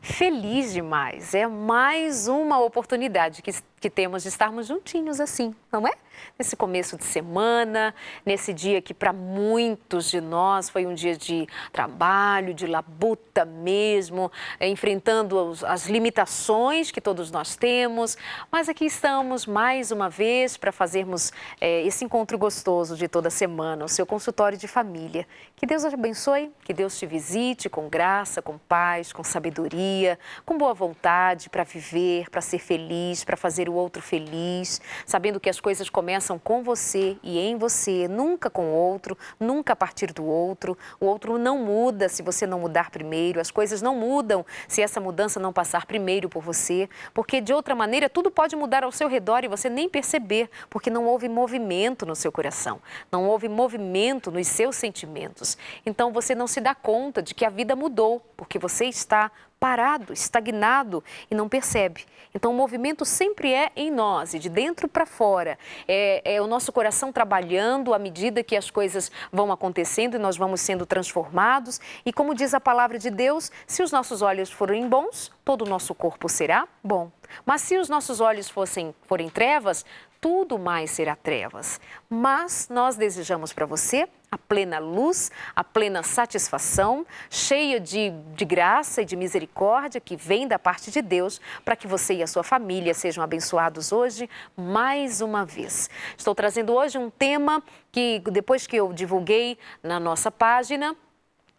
Feliz demais, é mais uma oportunidade que temos de estarmos juntinhos assim, não é? Nesse começo de semana, nesse dia que para muitos de nós foi um dia de trabalho, de labuta mesmo, enfrentando as limitações que todos nós temos, mas aqui estamos mais uma vez para fazermos esse encontro gostoso de toda semana, o seu consultório de família. Que Deus te abençoe, que Deus te visite com graça, com paz, com sabedoria, com boa vontade para viver, para ser feliz, para fazer o outro feliz, sabendo que as coisas começam com você e em você, nunca com o outro, nunca a partir do outro. O outro não muda se você não mudar primeiro, as coisas não mudam se essa mudança não passar primeiro por você, porque de outra maneira tudo pode mudar ao seu redor e você nem perceber, porque não houve movimento no seu coração, não houve movimento nos seus sentimentos. Então você não se dá conta de que a vida mudou, porque você está parado, estagnado e não percebe. Então o movimento sempre é em nós e de dentro para fora. É o nosso coração trabalhando à medida que as coisas vão acontecendo e nós vamos sendo transformados. E como diz a palavra de Deus, se os nossos olhos forem bons, todo o nosso corpo será bom. Mas se os nossos olhos forem trevas, tudo mais será trevas. Mas nós desejamos para você a plena luz, a plena satisfação, cheia de graça e de misericórdia que vem da parte de Deus, para que você e a sua família sejam abençoados hoje mais uma vez. Estou trazendo hoje um tema que, depois que eu divulguei na nossa página,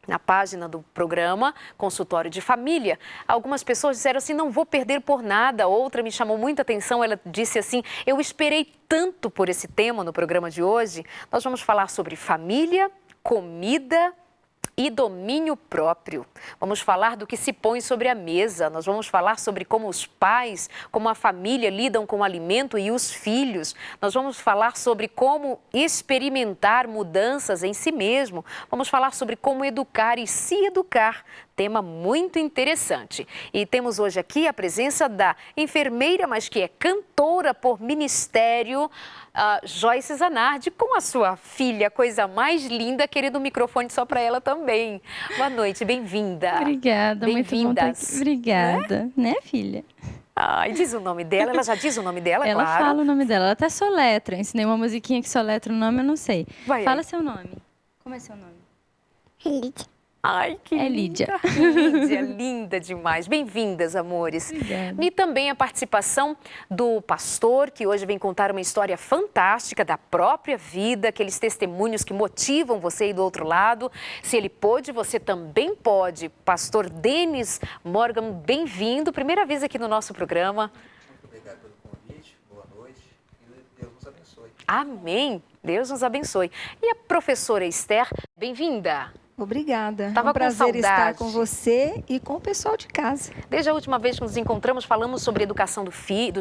na página do programa Consultório de Família, algumas pessoas disseram assim, não vou perder por nada. Outra me chamou muita atenção, ela disse assim, eu esperei tanto por esse tema no programa de hoje. Nós vamos falar sobre família, comida e domínio próprio. Vamos falar do que se põe sobre a mesa, nós vamos falar sobre como os pais, como a família lidam com o alimento e os filhos. Nós vamos falar sobre como experimentar mudanças em si mesmo. Vamos falar sobre como educar e se educar. Tema muito interessante. E temos hoje aqui a presença da enfermeira, mas que é cantora por ministério, Joyce Zanardi, com a sua filha, coisa mais linda, querido, microfone só para ela também. Boa noite, bem-vinda. Obrigada, muito bom estar aqui. Obrigada, né, filha? E diz o nome dela, ela já diz o nome dela, ela claro. Ela fala o nome dela, ela até soletra. Ensinei uma musiquinha que soletra o nome, eu não sei. Fala seu nome. Como é seu nome? Lídia. Ai, que é Lídia. Lídia, linda demais. Bem-vindas, amores. Obrigada. E também a participação do pastor, que hoje vem contar uma história fantástica da própria vida, aqueles testemunhos que motivam você aí do outro lado. Se ele pôde, você também pode. Pastor Denis Morgan, bem-vindo. Primeira vez aqui no nosso programa. Muito obrigado pelo convite, boa noite e Deus nos abençoe. Amém. Deus nos abençoe. E a professora Esther, bem-vinda. Obrigada. Tava é um prazer com estar com você e com o pessoal de casa. Desde a última vez que nos encontramos, falamos sobre educação dos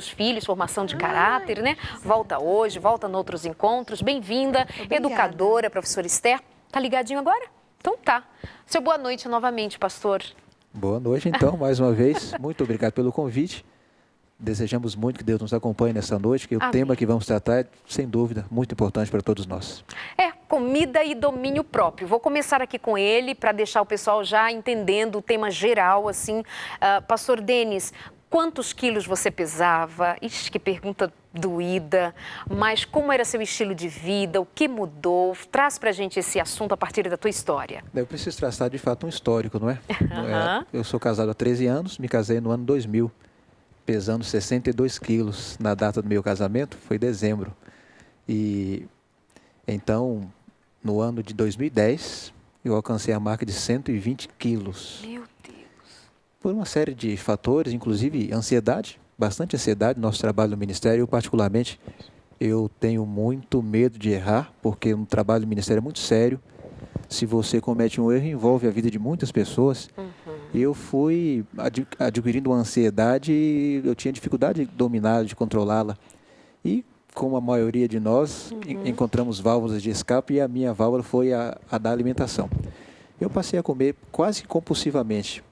filhos, formação de caráter, né? Volta hoje, volta em outros encontros. Bem-vinda, educadora, professora Esther. Tá ligadinho agora? Então tá. Seu boa noite novamente, pastor. Boa noite, então, mais uma vez. Muito obrigado pelo convite. Desejamos muito que Deus nos acompanhe nessa noite, que o tema que vamos tratar é, sem dúvida, muito importante para todos nós. Comida e domínio próprio. Vou começar aqui com ele para deixar o pessoal já entendendo o tema geral, assim. Pastor Denis, quantos quilos você pesava? Ixi, que pergunta doída. Mas como era seu estilo de vida? O que mudou? Traz para a gente esse assunto a partir da tua história. Eu preciso traçar, de fato, um histórico, não é? Uhum. Eu sou casado há 13 anos, me casei no ano 2000. Pesando 62 quilos na data do meu casamento, foi dezembro. E então, no ano de 2010, eu alcancei a marca de 120 quilos. Meu Deus! Por uma série de fatores, inclusive ansiedade, bastante ansiedade no nosso trabalho no ministério. Eu, particularmente, eu tenho muito medo de errar, porque um trabalho no ministério é muito sério. Se você comete um erro, envolve a vida de muitas pessoas. Eu fui adquirindo uma ansiedade e eu tinha dificuldade de dominá-la, de controlá-la. E, como a maioria de nós, encontramos válvulas de escape e a minha válvula foi a da alimentação. Eu passei a comer quase compulsivamente.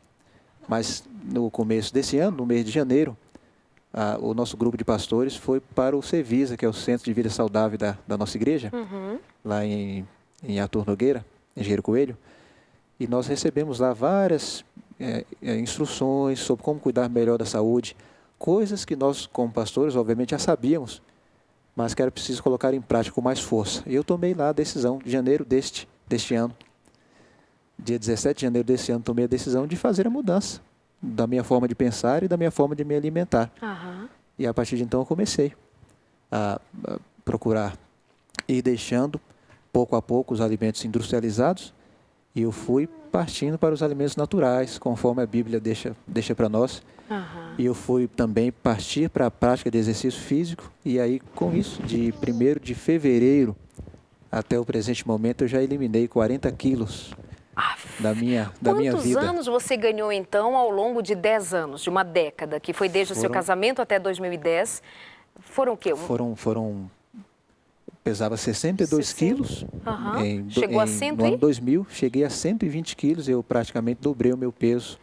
Mas, no começo desse ano, no mês de janeiro, o nosso grupo de pastores foi para o Cevisa, que é o Centro de Vida Saudável da nossa igreja, lá em Arthur Nogueira, em Engenheiro Coelho. E nós recebemos lá várias instruções sobre como cuidar melhor da saúde, coisas que nós, como pastores, obviamente já sabíamos, mas que era preciso colocar em prática com mais força. E eu tomei lá a decisão, de janeiro deste ano, dia 17 de janeiro desse ano, tomei a decisão de fazer a mudança da minha forma de pensar e da minha forma de me alimentar. E a partir de então eu comecei a procurar ir deixando pouco a pouco os alimentos industrializados e eu fui partindo para os alimentos naturais, conforme a Bíblia deixa para nós. E eu fui também partir para a prática de exercício físico e aí com isso, de 1º de fevereiro até o presente momento, eu já eliminei 40 quilos da minha vida. Quantos anos você ganhou, então, ao longo de 10 anos, de uma década, que foi desde o seu casamento até 2010? Foram o quê? Pesava 62 quilos. Chegou a 100 no ano 2000, cheguei a 120 quilos. Eu praticamente dobrei o meu peso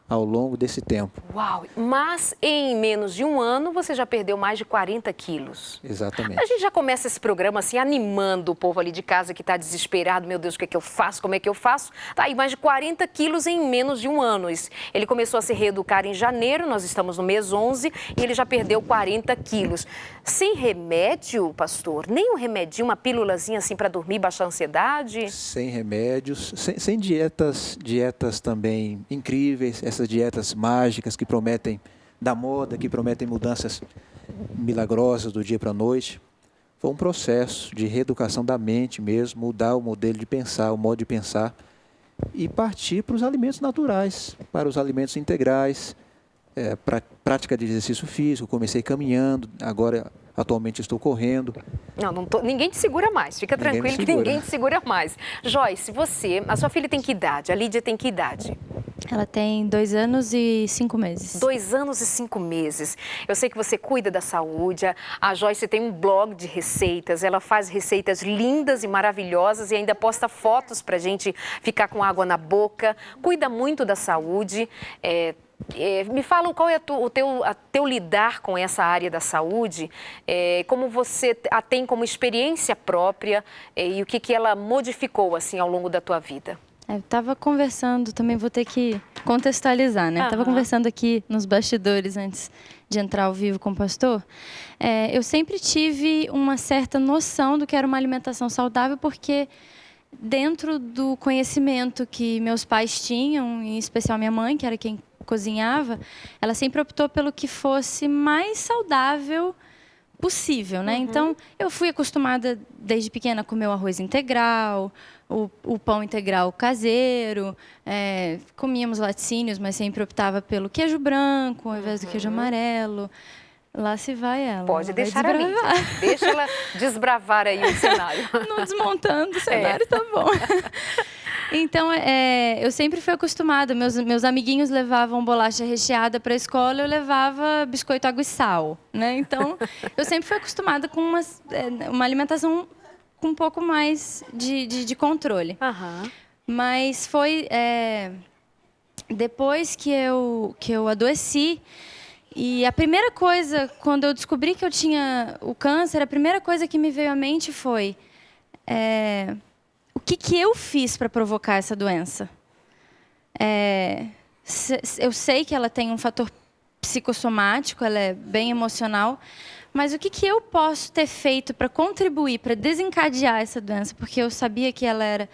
ao longo desse tempo. Uau! Mas em menos de um ano você já perdeu mais de 40 quilos. Exatamente. A gente já começa esse programa assim, animando o povo ali de casa que está desesperado. Meu Deus, o que é que eu faço? Como é que eu faço? Tá aí mais de 40 quilos em menos de um ano. Ele começou a se reeducar em janeiro, nós estamos no mês 11, e ele já perdeu 40 quilos. Sem remédio, pastor? Nem um remedinho, uma pílulazinha assim para dormir, baixar a ansiedade? Sem remédios, sem dietas também incríveis, essas dietas mágicas que prometem da moda, que prometem mudanças milagrosas do dia para a noite. Foi um processo de reeducação da mente mesmo, mudar o modelo de pensar, o modo de pensar e partir para os alimentos naturais, para os alimentos integrais, para prática de exercício físico. Comecei caminhando, agora atualmente estou correndo. Ninguém te segura mais, fica tranquilo que ninguém te segura mais. Joyce, a sua filha tem que idade? A Lídia tem que idade? Ela tem 2 anos e 5 meses. 2 anos e 5 meses. Eu sei que você cuida da saúde. A Joyce tem um blog de receitas. Ela faz receitas lindas e maravilhosas e ainda posta fotos para a gente ficar com água na boca. Cuida muito da saúde. Me fala qual é o teu lidar com essa área da saúde, como você a tem como experiência própria e o que ela modificou assim ao longo da tua vida. Eu estava conversando, também vou ter que contextualizar, né? Estava conversando aqui nos bastidores antes de entrar ao vivo com o pastor. Eu sempre tive uma certa noção do que era uma alimentação saudável, porque dentro do conhecimento que meus pais tinham, em especial minha mãe, que era quem cozinhava, ela sempre optou pelo que fosse mais saudável possível, né? Então, eu fui acostumada desde pequena a comer o arroz integral, o pão integral caseiro, comíamos laticínios, mas sempre optava pelo queijo branco ao invés do queijo amarelo. Lá se vai ela. Pode deixar a Lídia. Deixa ela desbravar aí o cenário. Não desmontando o cenário, tá bom. Então, eu sempre fui acostumada. Meus amiguinhos levavam bolacha recheada para a escola, eu levava biscoito, água e sal, né? Então, eu sempre fui acostumada com uma alimentação com um pouco mais de controle. Mas foi depois que eu adoeci, e a primeira coisa, quando eu descobri que eu tinha o câncer, a primeira coisa que me veio à mente foi... o que eu fiz para provocar essa doença? Eu sei que ela tem um fator psicossomático, ela é bem emocional, mas o que eu posso ter feito para contribuir, para desencadear essa doença? Porque eu sabia que ela era,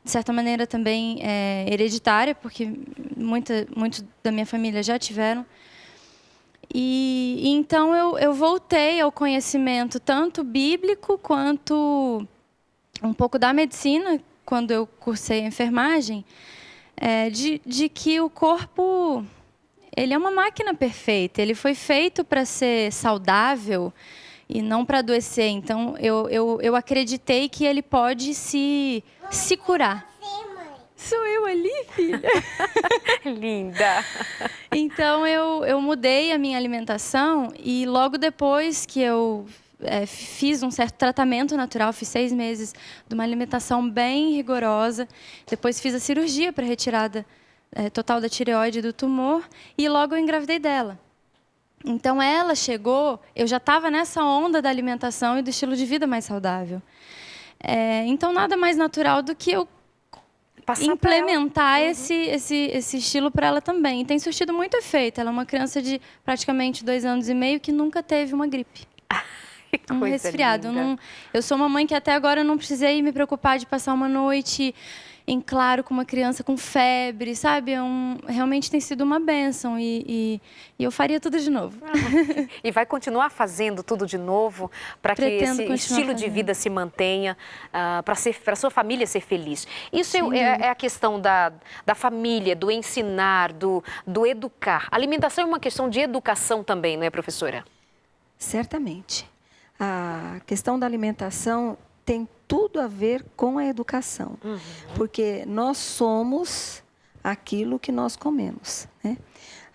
de certa maneira, também hereditária, porque muitos da minha família já tiveram. E então eu voltei ao conhecimento tanto bíblico quanto um pouco da medicina, quando eu cursei a enfermagem, de que o corpo, ele é uma máquina perfeita, ele foi feito para ser saudável e não para adoecer. Então, eu acreditei que ele pode se curar. Sou eu ali, filha? Linda! Então, eu mudei a minha alimentação e logo depois que eu fiz um certo tratamento natural, fiz 6 meses de uma alimentação bem rigorosa. Depois fiz a cirurgia para retirada total da tireoide e do tumor e logo eu engravidei dela. Então ela chegou, eu já estava nessa onda da alimentação e do estilo de vida mais saudável. Então nada mais natural do que eu Passar implementar esse estilo para ela também. E tem surtido muito efeito. Ela é uma criança de praticamente 2 anos e meio que nunca teve uma gripe. Que Um coisa resfriado. linda. Eu sou uma mãe que até agora não precisei me preocupar de passar uma noite em claro com uma criança com febre, sabe? Realmente tem sido uma bênção e eu faria tudo de novo. E vai continuar fazendo tudo de novo para que Pretendo esse continuar estilo de fazendo. vida se mantenha, para a sua família ser feliz. Isso é a questão da família, do ensinar, do educar. A alimentação é uma questão de educação também, não é, professora? Certamente. A questão da alimentação tem tudo a ver com a educação, porque nós somos aquilo que nós comemos, né?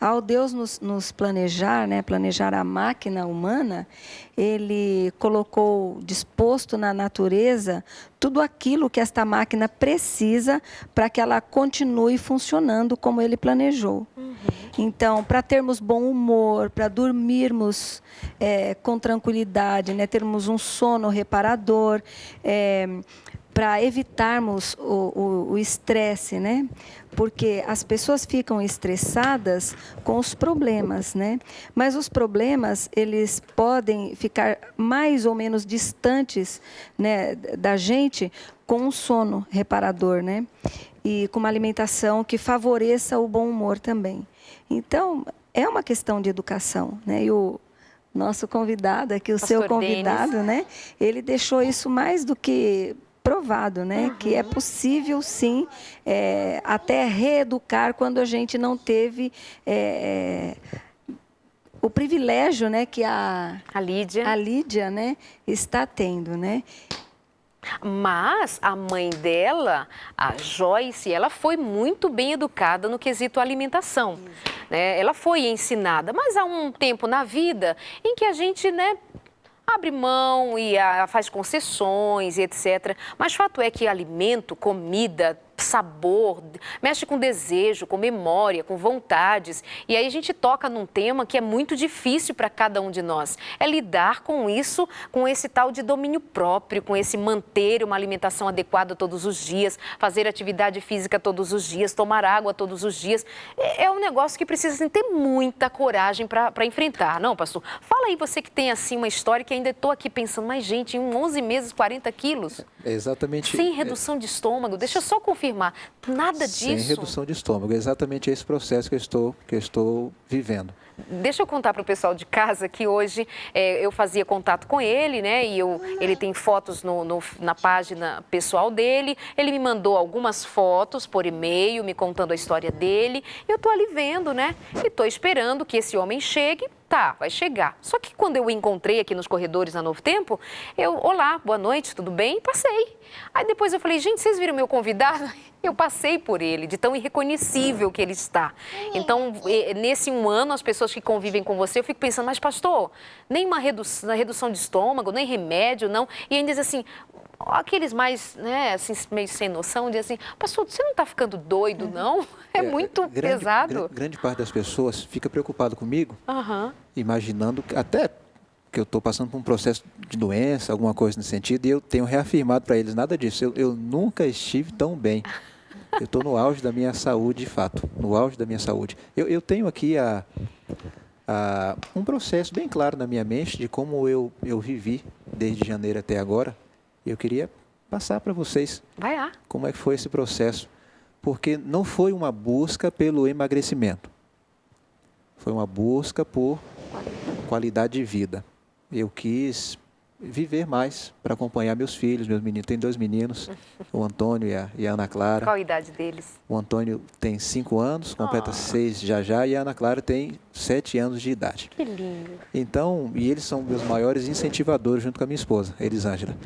Ao Deus nos planejar, né, planejar a máquina humana, Ele colocou disposto na natureza tudo aquilo que esta máquina precisa para que ela continue funcionando como Ele planejou. Então, para termos bom humor, para dormirmos com tranquilidade, né, termos um sono reparador, para evitarmos o estresse, né? Porque as pessoas ficam estressadas com os problemas, né? Mas os problemas, eles podem ficar mais ou menos distantes, né, da gente com um sono reparador, né? E com uma alimentação que favoreça o bom humor também. Então, é uma questão de educação, né? E o nosso convidado aqui, o seu convidado, né? Ele deixou isso mais do que provado, né? Que é possível, sim, até reeducar quando a gente não teve o privilégio, né, que a Lídia, né, está tendo, né? Mas a mãe dela, a Joyce, ela foi muito bem educada no quesito alimentação. Né? Ela foi ensinada, mas há um tempo na vida em que a gente, né, abre mão e faz concessões e etc. Mas fato é que alimento, comida, sabor, mexe com desejo, com memória, com vontades. E aí a gente toca num tema que é muito difícil para cada um de nós. É lidar com isso, com esse tal de domínio próprio, com esse manter uma alimentação adequada todos os dias, fazer atividade física todos os dias, tomar água todos os dias. É um negócio que precisa assim, ter muita coragem para enfrentar. Não, pastor? Fala aí você que tem assim uma história que ainda estou aqui pensando, mas gente, em 11 meses, 40 quilos? É exatamente. Sem redução de estômago. Deixa eu só confirmar. Nada disso. Sem redução de estômago. É exatamente esse processo que eu estou vivendo. Deixa eu contar para o pessoal de casa que hoje eu fazia contato com ele, né? E ele tem fotos na página pessoal dele. Ele me mandou algumas fotos por e-mail, me contando a história dele. E eu estou ali vendo, né? E estou esperando que esse homem chegue. Tá, vai chegar. Só que quando eu o encontrei aqui nos corredores na Novo Tempo, olá, boa noite, tudo bem? E passei. Aí depois eu falei, gente, vocês viram meu convidado? Eu passei por ele, de tão irreconhecível que ele está. Então, nesse 1 ano, as pessoas que convivem com você, eu fico pensando, mas pastor, nem uma redução de estômago, nem remédio, não. E ainda diz assim, aqueles mais, né, assim, meio sem noção, diz assim, pastor, você não está ficando doido, não? É muito pesado. Grande parte das pessoas fica preocupado comigo, Aham. imaginando até que eu estou passando por um processo de doença, alguma coisa nesse sentido, e eu tenho reafirmado para eles nada disso. Eu nunca estive tão bem. Eu estou no auge da minha saúde, de fato, no auge da minha saúde. Eu tenho aqui um processo bem claro na minha mente de como eu vivi desde janeiro até agora. Eu queria passar para vocês Vai lá. como é que foi esse processo, porque não foi uma busca pelo emagrecimento, foi uma busca por qualidade de vida. Eu quis viver mais para acompanhar meus filhos, meus meninos. Tem 2 meninos, o Antônio e a Ana Clara. Qual a idade deles? O Antônio tem 5 anos, completa 6 já, e a Ana Clara tem 7 anos de idade. Que lindo. Então, e eles são meus maiores incentivadores junto com a minha esposa, Elisângela.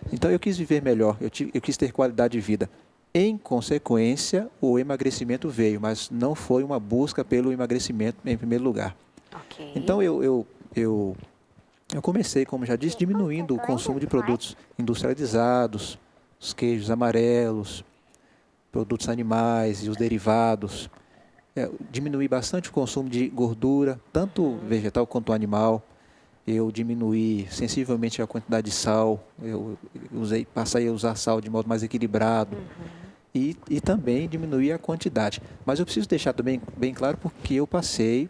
Então, eu quis viver melhor, eu quis ter qualidade de vida. Em consequência, o emagrecimento veio, mas não foi uma busca pelo emagrecimento em primeiro lugar. Ok. Então, eu comecei, como já disse, diminuindo o consumo de produtos industrializados, os queijos amarelos, produtos animais e os derivados. Diminuí bastante o consumo de gordura, tanto vegetal quanto animal. Eu diminuí sensivelmente a quantidade de sal. Passei a usar sal de modo mais equilibrado. e também diminuir a quantidade. Mas eu preciso deixar também bem claro porque eu passei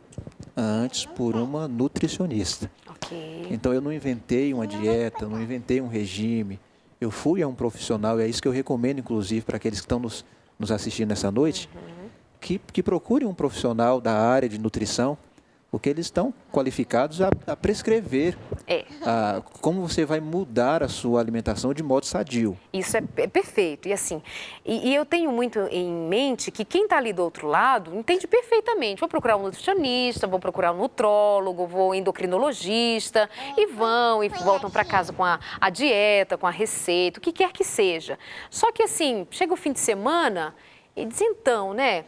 antes por uma nutricionista. Ok. Então eu não inventei uma dieta, não inventei um regime. Eu fui a um profissional, e é isso que eu recomendo, inclusive, para aqueles que estão nos assistindo nessa noite, que procurem um profissional da área de nutrição, porque eles estão qualificados a prescrever como você vai mudar a sua alimentação de modo sadio. Isso é perfeito. E assim, e eu tenho muito em mente que quem está ali do outro lado entende perfeitamente. Vou procurar um nutricionista, vou procurar um nutrólogo, vou endocrinologista, e vão e voltam para casa com a dieta, com a receita, o que quer que seja. Só que assim, chega o fim de semana e diz então, né?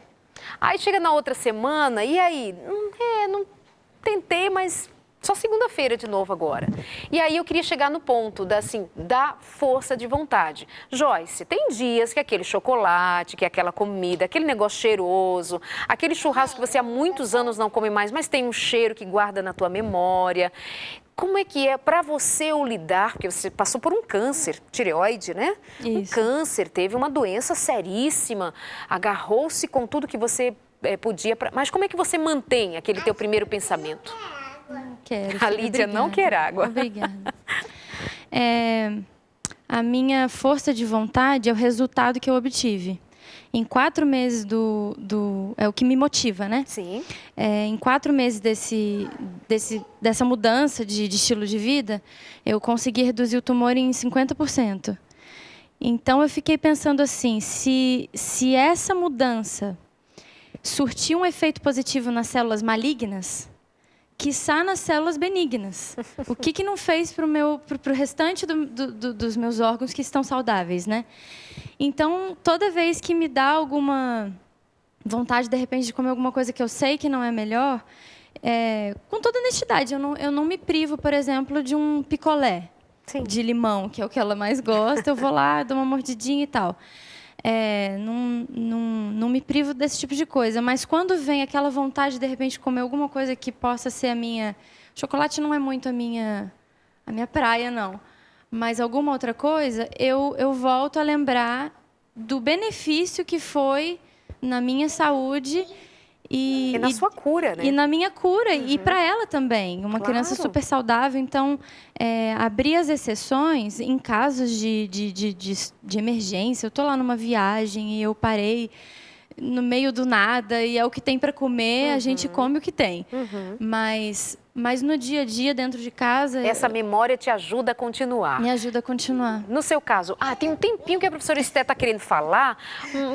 Aí chega na outra semana e aí, não tentei, mas só segunda-feira de novo agora. E aí eu queria chegar no ponto da força de vontade. Joyce, tem dias que aquele chocolate, que aquela comida, aquele negócio cheiroso, aquele churrasco que você há muitos anos não come mais, mas tem um cheiro que guarda na tua memória. Como é que é para você o lidar, porque você passou por um câncer, tireoide, né? Isso. Um câncer, teve uma doença seríssima, agarrou-se com tudo que você podia, mas como é que você mantém aquele teu primeiro pensamento? Quero. A Lídia não Obrigada. quer água. Obrigada. A minha força de vontade é o resultado que eu obtive. Em 4 meses é o que me motiva, né? Sim. Em 4 meses dessa mudança de estilo de vida, eu consegui reduzir o tumor em 50%. Então, eu fiquei pensando assim, se essa mudança surtir um efeito positivo nas células malignas, quiçá nas células benignas. O que não fez para o restante dos meus órgãos que estão saudáveis, né? Então, toda vez que me dá alguma vontade, de repente, de comer alguma coisa que eu sei que não é melhor, com toda honestidade, eu não me privo, por exemplo, de um picolé de limão, que é o que ela mais gosta. Eu vou lá, dou uma mordidinha e tal. Não me privo desse tipo de coisa, mas quando vem aquela vontade de repente comer alguma coisa que possa ser a minha... Chocolate não é muito a minha praia, não. Mas alguma outra coisa, eu volto a lembrar do benefício que foi na minha saúde E na sua cura, né? E na minha cura, e para ela também. Uma criança super saudável. Então, abrir as exceções em casos de emergência. Eu estou lá numa viagem e eu parei no meio do nada e é o que tem para comer, a gente come o que tem. Mas no dia a dia, dentro de casa... Essa memória te ajuda a continuar. Me ajuda a continuar. No seu caso, tem um tempinho que a professora Esté está querendo falar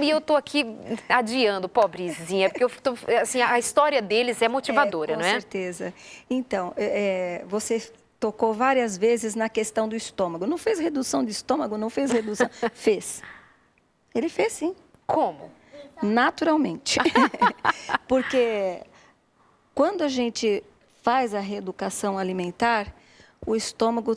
e eu estou aqui adiando, pobrezinha, porque assim, a história deles é motivadora, não é? Com certeza. Então, você tocou várias vezes na questão do estômago. Não fez redução de estômago, não fez redução. Fez. Ele fez, sim. Como? Naturalmente. Porque quando a gente faz a reeducação alimentar, o estômago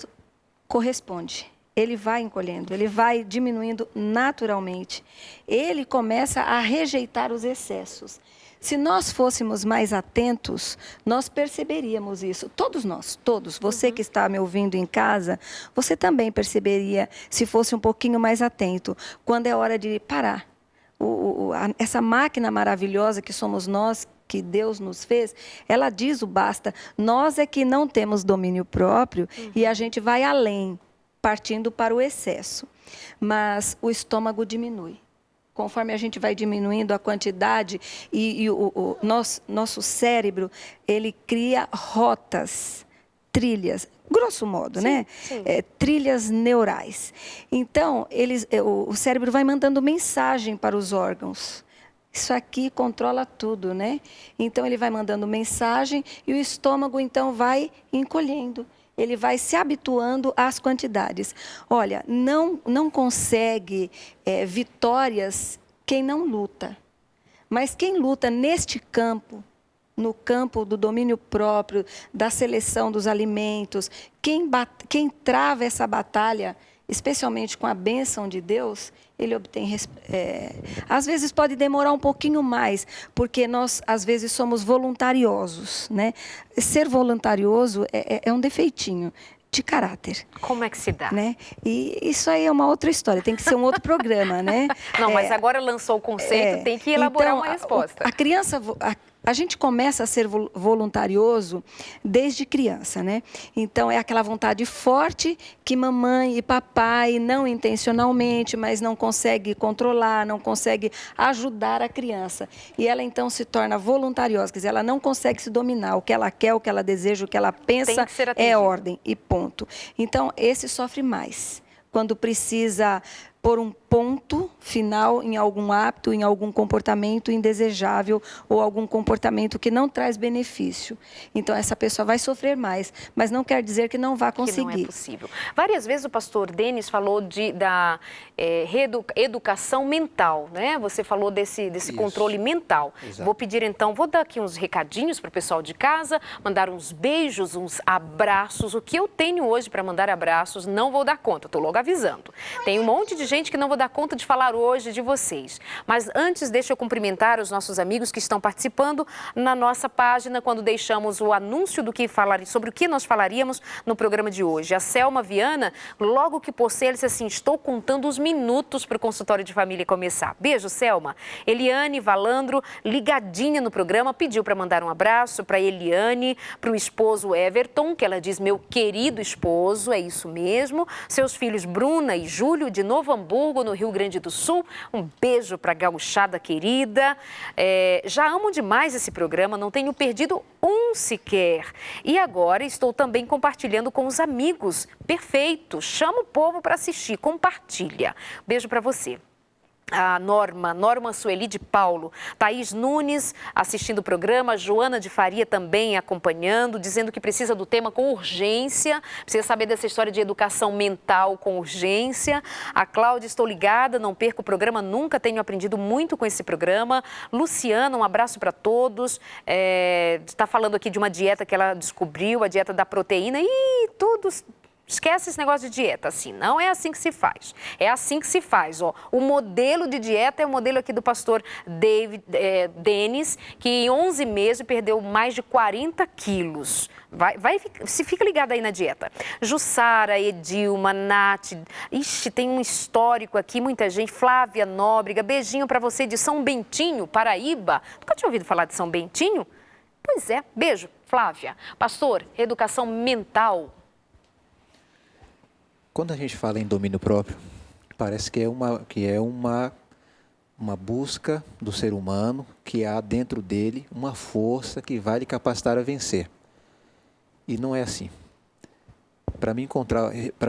corresponde. Ele vai encolhendo, ele vai diminuindo naturalmente. Ele começa a rejeitar os excessos. Se nós fôssemos mais atentos, nós perceberíamos isso. Todos nós, todos. Você que está me ouvindo em casa, você também perceberia se fosse um pouquinho mais atento. Quando é hora de parar. Essa máquina maravilhosa que somos nós, que Deus nos fez, ela diz o basta. Nós é que não temos domínio próprio e a gente vai além, partindo para o excesso. Mas o estômago diminui. Conforme a gente vai diminuindo a quantidade e o nosso cérebro, ele cria rotas, trilhas, grosso modo, né? Sim. Trilhas neurais. Então, o cérebro vai mandando mensagem para os órgãos. Isso aqui controla tudo, né? Então, ele vai mandando mensagem e o estômago, então, vai encolhendo. Ele vai se habituando às quantidades. Olha, não consegue vitórias quem não luta. Mas quem luta neste campo, no campo do domínio próprio, da seleção dos alimentos, quem trava essa batalha, especialmente com a bênção de Deus, ele obtém... às vezes pode demorar um pouquinho mais, porque nós, às vezes, somos voluntariosos, né? Ser voluntarioso é um defeitinho. de caráter. Como é que se dá? Né? E isso aí é uma outra história, tem que ser um outro programa, né? Não, mas agora lançou o conceito, tem que elaborar então, uma resposta. A criança, a gente começa a ser voluntarioso desde criança, né? Então, é aquela vontade forte que mamãe e papai, não intencionalmente, mas não consegue controlar, não consegue ajudar a criança. E ela, então, se torna voluntariosa, quer dizer, ela não consegue se dominar. O que ela quer, o que ela deseja, o que ela pensa é ordem e ponto. Então, esse sofre mais. Quando precisa pôr um ponto final em algum hábito, em algum comportamento indesejável ou algum comportamento que não traz benefício. Então, essa pessoa vai sofrer mais, mas não quer dizer que não vá conseguir. Que não é possível. Várias vezes o pastor Denis falou da educação mental, né? Você falou desse controle mental. Exato. Vou pedir então, vou dar aqui uns recadinhos para o pessoal de casa, mandar uns beijos, uns abraços. O que eu tenho hoje para mandar abraços, não vou dar conta, estou logo avisando. Tem um monte de gente que não vou dar conta de falar hoje de vocês. Mas antes, deixa eu cumprimentar os nossos amigos que estão participando na nossa página quando deixamos o anúncio sobre o que nós falaríamos no programa de hoje. A Selma Viana, logo que postei, ela disse assim, estou contando os minutos para o consultório de família começar. Beijo, Selma. Eliane Valandro, ligadinha no programa, pediu para mandar um abraço para Eliane, para o esposo Everton, que ela diz, meu querido esposo, é isso mesmo. Seus filhos Bruna e Júlio, de Novo Hamburgo, no Rio Grande do Sul. Um beijo para a gauchada querida. Já amo demais esse programa, não tenho perdido um sequer. E agora estou também compartilhando com os amigos. Perfeito. Chama o povo para assistir, compartilha. Beijo para você. A Norma Sueli de Paulo, Thaís Nunes assistindo o programa, Joana de Faria também acompanhando, dizendo que precisa do tema com urgência, precisa saber dessa história de educação mental com urgência. A Cláudia, estou ligada, não perco o programa, nunca tenho aprendido muito com esse programa. Luciana, um abraço para todos, está falando aqui de uma dieta que ela descobriu, a dieta da proteína, e todos... Esquece esse negócio de dieta, assim, não é assim que se faz. É assim que se faz, ó. O modelo de dieta é o modelo aqui do pastor Denis, que em 11 meses perdeu mais de 40 quilos. Se fica ligado aí na dieta. Jussara, Edilma, Nath, ixi, tem um histórico aqui, muita gente. Flávia Nóbrega, beijinho para você de São Bentinho, Paraíba. Nunca tinha ouvido falar de São Bentinho? Pois é, beijo, Flávia. Pastor, educação mental. Quando a gente fala em domínio próprio, parece que é uma busca do ser humano, que há dentro dele uma força que vai lhe capacitar a vencer. E não é assim. Para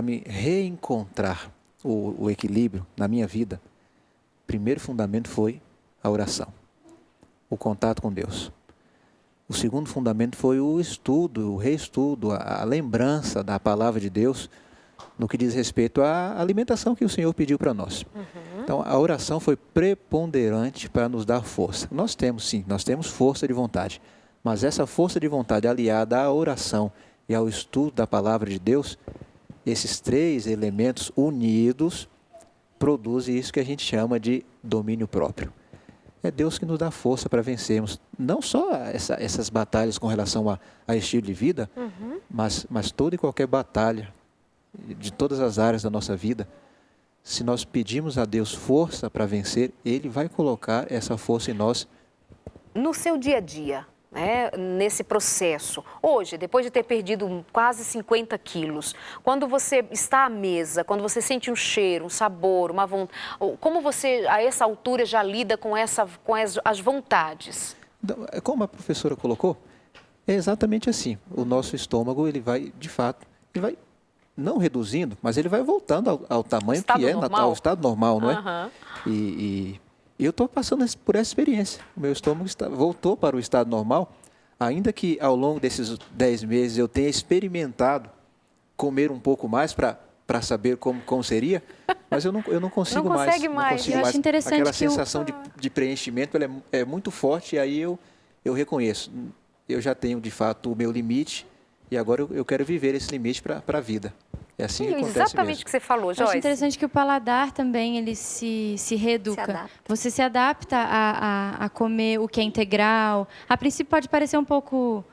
me reencontrar o equilíbrio na minha vida, o primeiro fundamento foi a oração, o contato com Deus. O segundo fundamento foi o estudo, o reestudo, a lembrança da palavra de Deus, no que diz respeito à alimentação que o Senhor pediu para nós. Uhum. Então, a oração foi preponderante para nos dar força. Nós temos força de vontade, mas essa força de vontade aliada à oração e ao estudo da palavra de Deus, esses três elementos unidos produzem isso que a gente chama de domínio próprio. É Deus que nos dá força para vencermos, não só essas batalhas com relação a estilo de vida, uhum, mas toda e qualquer batalha, de todas as áreas da nossa vida. Se nós pedimos a Deus força para vencer, Ele vai colocar essa força em nós. No seu dia a dia, né, nesse processo, hoje, depois de ter perdido quase 50 quilos, quando você está à mesa, quando você sente um cheiro, um sabor, uma vontade, como você, a essa altura, já lida com as vontades? Como a professora colocou, é exatamente assim. O nosso estômago, ele vai, de fato, não reduzindo, mas ele vai voltando ao tamanho que é ao estado normal, não é? Uhum. E eu estou passando por essa experiência. O meu estômago voltou para o estado normal, ainda que ao longo desses 10 meses eu tenha experimentado comer um pouco mais para saber como seria, mas eu não consigo mais. Não consigo mais. Acho interessante aquela sensação de preenchimento, ela é muito forte, e aí eu reconheço. Eu já tenho, de fato, o meu limite, e agora eu quero viver esse limite para a vida. É assim que acontece exatamente o que você falou, Joyce. Acho interessante que o paladar também, ele se reeduca. Você se adapta a comer o que é integral. A princípio pode parecer um pouco